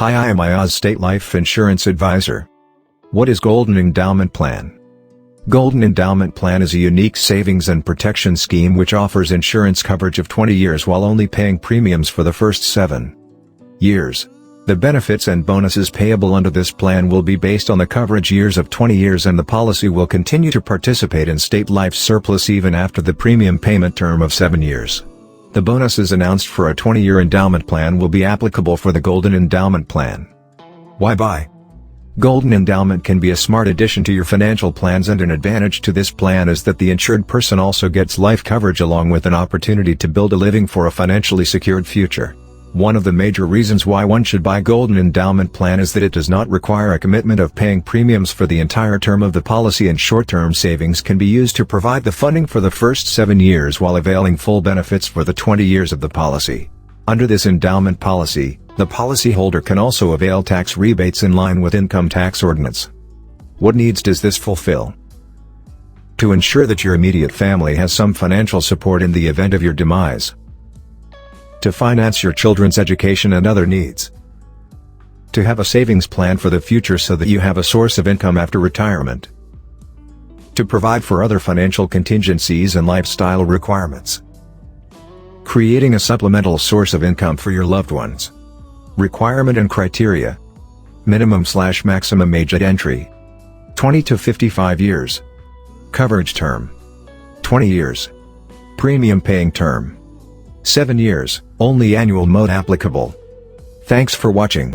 Hi, I am Ayaz, State Life Insurance Advisor. What is Golden Endowment Plan? Golden Endowment Plan is a unique savings and protection scheme which offers insurance coverage of 20 years while only paying premiums for the first 7 years. The benefits and bonuses payable under this plan will be based on the coverage years of 20 years, and the policy will continue to participate in state life surplus even after the premium payment term of 7 years. The bonuses announced for a 20-year endowment plan will be applicable for the Golden Endowment Plan. Why buy? Golden Endowment can be a smart addition to your financial plans, and an advantage to this plan is that the insured person also gets life coverage along with an opportunity to build a living for a financially secured future. One of the major reasons why one should buy Golden Endowment Plan is that it does not require a commitment of paying premiums for the entire term of the policy, and short-term savings can be used to provide the funding for the first 7 years while availing full benefits for the 20 years of the policy. Under this endowment policy, the policyholder can also avail tax rebates in line with income tax ordinance. What needs does this fulfill? To ensure that your immediate family has some financial support in the event of your demise. To finance your children's education and other needs. To have a savings plan for the future so that you have a source of income after retirement. To provide for other financial contingencies and lifestyle requirements. Creating a supplemental source of income for your loved ones. Requirement and criteria. Minimum/maximum age at entry. 20 to 55 years. Coverage term. 20 years. Premium paying term. 7 years, only annual mode applicable. Thanks for watching.